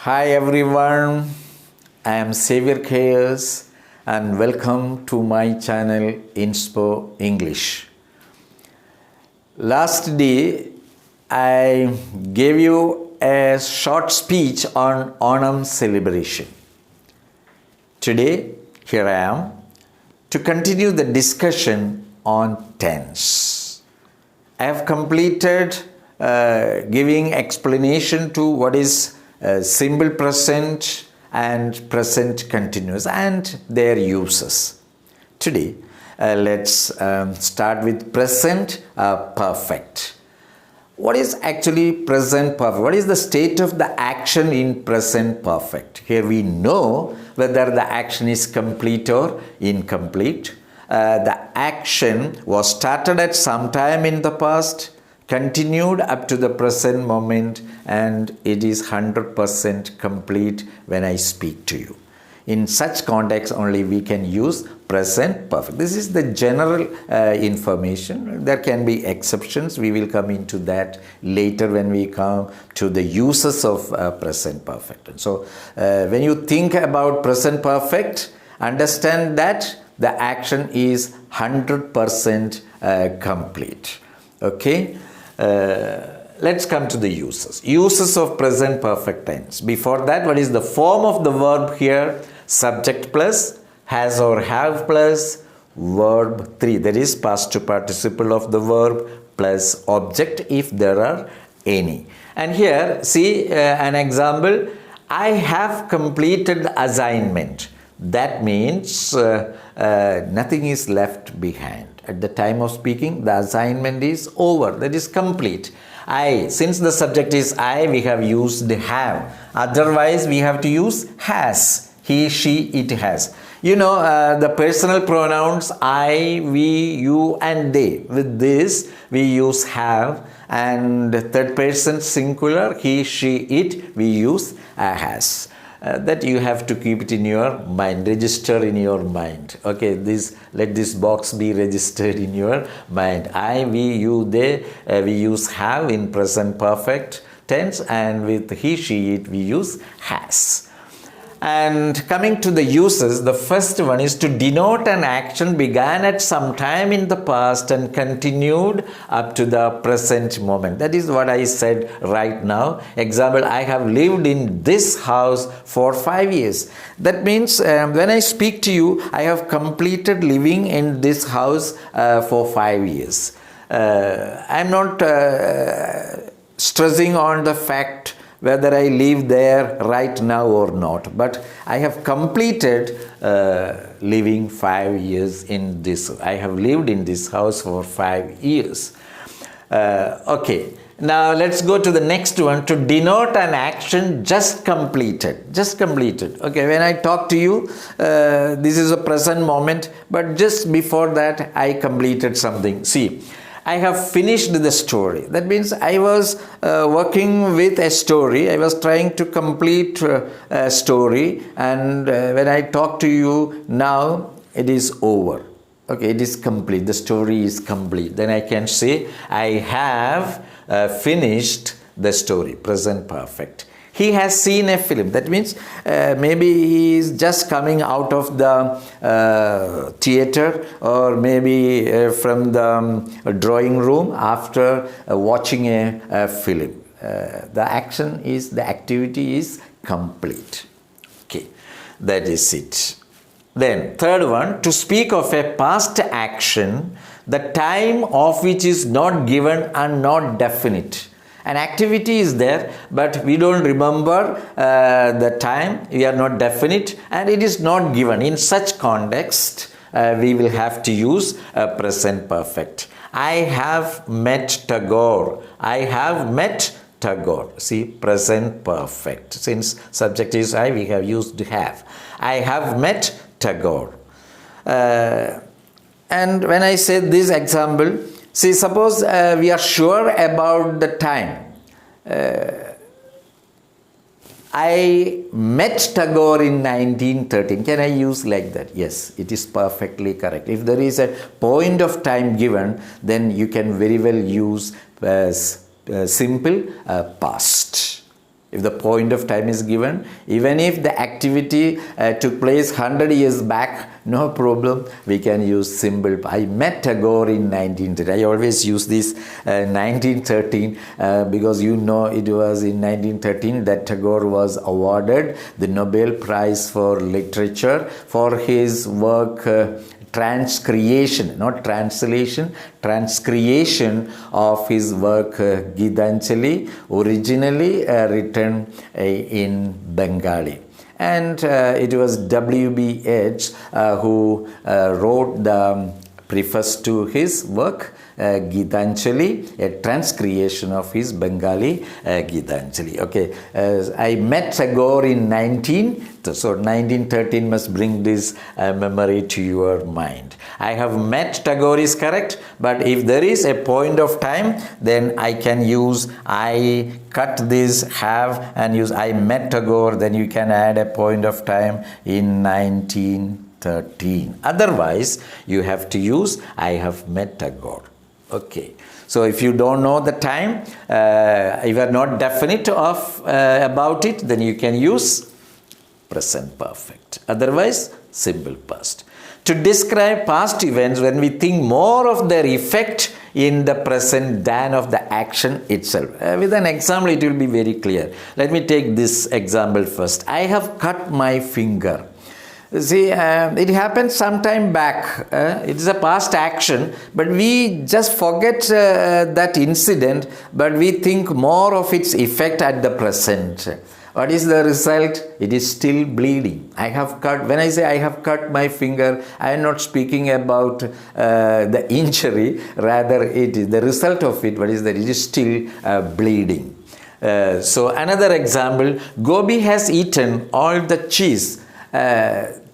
Hi everyone, I am Xavier Chaos and welcome to my channel Inspo English. Last day I gave you a short speech on Onam celebration. Today here I am to continue the discussion on tense. I have completed giving explanation to what is simple present and present continuous and their uses. Today, let's start with present perfect. What is actually present perfect? What is the state of the action in present perfect? Here we know whether the action is complete or incomplete. The action was started at some time in the past, continued up to the present moment, and it is 100% complete when I speak to you. In such context only we can use present perfect. This is the general information. There can be exceptions. We will come into that later when we come to the uses of present perfect. And so when you think about present perfect, understand that the action is 100% complete. Okay? Let's come to the uses. Uses of present perfect tense. Before that, what is the form of the verb here? Subject plus, has or have plus, verb 3. That is past participle of the verb plus object if there are any. And here, see an example. I have completed the assignment. That means nothing is left behind. At the time of speaking, the assignment is over. That is complete. Since the subject is I, we have used have. Otherwise, we have to use has. He, she, it has. You know, the personal pronouns I, we, you, and they. With this, we use have. And third person singular, he, she, it, we use has. That you have to keep it in your mind, register in your mind. Okay, let this box be registered in your mind. I, we, you, they, we use have in present perfect tense, and with he, she, it, we use has. And coming to the uses, the first one is to denote an action began at some time in the past and continued up to the present moment. That is what I said right now. Example, I have lived in this house for 5 years. That means when I speak to you, I have completed living in this house for 5 years. I am not stressing on the fact whether I live there right now or not, but I have completed living 5 years in this. I have lived in this house for 5 years. Okay, now let's go to the next one. To denote an action just completed. Just completed. Okay, when I talk to you, this is a present moment, but just before that, I completed something. See, I have finished the story. That means I was working with a story. I was trying to complete a story, and when I talk to you now, it is over. Okay, it is complete. The story is complete. Then I can say I have finished the story. Present perfect. He has seen a film. That means maybe he is just coming out of the theater, or maybe from the drawing room after watching a film. The action is, the activity is complete. Okay, that is it. Then third one, to speak of a past action, the time of which is not given and not definite. An activity is there, but we don't remember the time, we are not definite, and it is not given. In such context, we will have to use present perfect. I have met Tagore. I have met Tagore. See, present perfect. Since subject is I, we have used have. I have met Tagore. And when I say this example, see, suppose we are sure about the time. I met Tagore in 1913. Can I use like that? Yes, it is perfectly correct. If there is a point of time given, then you can very well use simple past. If the point of time is given, even if the activity took place 100 years back, no problem, we can use simple. I met Tagore in 1913. I always use this 1913 because you know it was in 1913 that Tagore was awarded the Nobel Prize for Literature for his work transcreation, not translation, transcreation of his work Gitanjali, originally written in Bengali. And it was W.B. Yeats who wrote the preface to his work Gitanjali, a transcreation of his Bengali Gitanjali. Okay, I met Tagore in 1913 must bring this memory to your mind. I have met Tagore is correct, but if there is a point of time, then I can use I cut this have and use I met Tagore, then you can add a point of time in 1913. Otherwise, you have to use I have met Tagore. Okay, so if you don't know the time, if you are not definite of about it, then you can use present perfect. Otherwise, simple past. To describe past events when we think more of their effect in the present than of the action itself. With an example, it will be very clear. Let me take this example first. I have cut my finger. See, it happened some time back. It is a past action, but we just forget that incident, but we think more of its effect at the present. What is the result? It is still bleeding. I have cut, when I say I have cut my finger, I am not speaking about the injury, rather it is the result of it. What is that? It is still bleeding. So another example, Gobi has eaten all the cheese.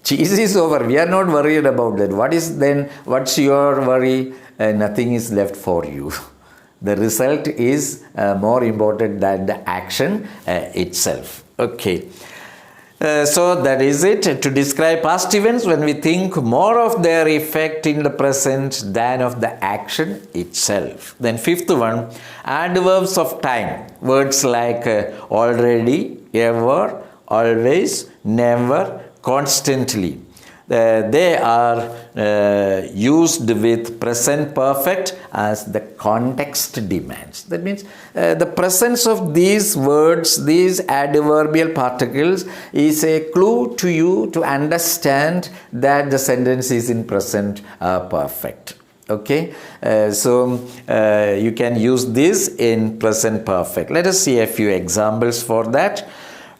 Cheese is over. We are not worried about that. What is then? What's your worry? Nothing is left for you. The result is more important than the action itself. Okay. So that is it. To describe past events when we think more of their effect in the present than of the action itself. Then fifth one, adverbs of time. Words like already, ever, always, never, constantly. They are used with present perfect as the context demands. That means the presence of these words, these adverbial particles, is a clue to you to understand that the sentence is in present perfect. Okay, so you can use this in present perfect. Let us see a few examples for that.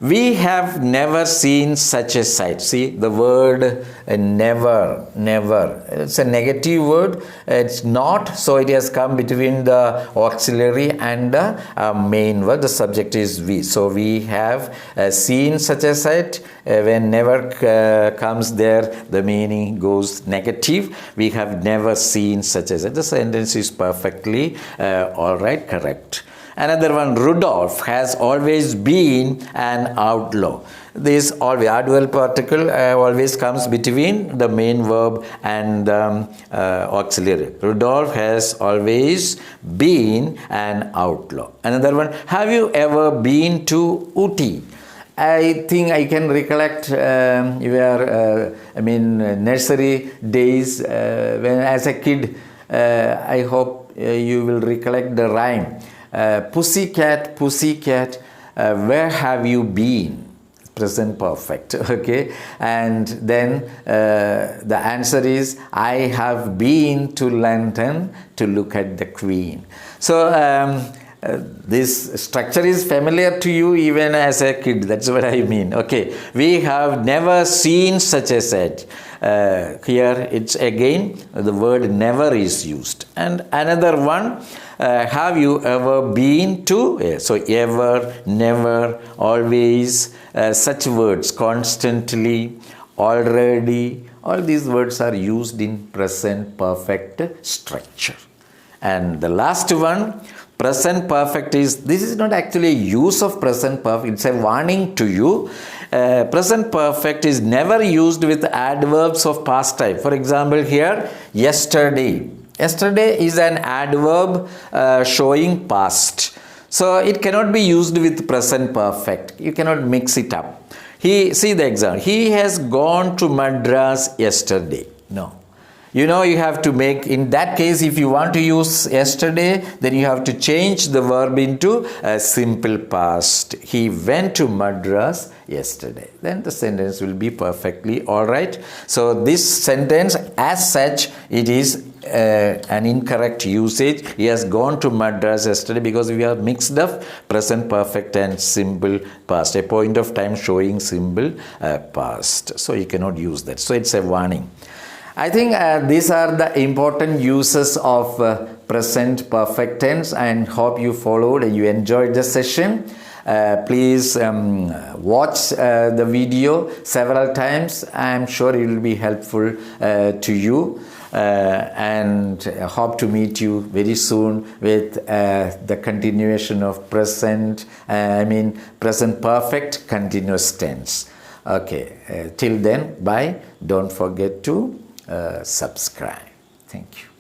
We have never seen such a sight. See, the word never, never. It's a negative word. It's not, so it has come between the auxiliary and the main word. The subject is we. So we have seen such a sight. When never comes there, the meaning goes negative. We have never seen such a sight. The sentence is perfectly all right, correct. Another one, Rudolph has always been an outlaw. This always adverb particle always comes between the main verb and auxiliary. Rudolph has always been an outlaw. Another one, have you ever been to Ooty? I think I can recollect your nursery days when as a kid. I hope you will recollect the rhyme. Pussycat, pussycat, where have you been? Present perfect. Okay, and then the answer is I have been to London to look at the Queen. So this structure is familiar to you even as a kid. That's what I mean. Okay, we have never seen such a sight. Here it's again the word never is used. And another one, have you ever been to? So ever, never, always, such words, constantly, already, all these words are used in present perfect structure. And the last one, present perfect this is not actually a use of present perfect, it's a warning to you. Present perfect is never used with adverbs of past time. For example, here, yesterday. Yesterday is an adverb showing past. So it cannot be used with present perfect. You cannot mix it up. See the example. He has gone to Madras yesterday. No. You have to make, in that case, if you want to use yesterday, then you have to change the verb into a simple past. He went to Madras yesterday. Then the sentence will be perfectly all right. So this sentence, as such, it is an incorrect usage. He has gone to Madras yesterday because we have mixed up present perfect and simple past. A point of time showing simple past. So you cannot use that. So it's a warning. I think these are the important uses of present perfect tense, and hope you followed and you enjoyed the session. Please watch the video several times. I am sure it will be helpful to you, and hope to meet you very soon with the continuation of present perfect continuous tense. Okay, till then, bye. Don't forget to subscribe. Thank you.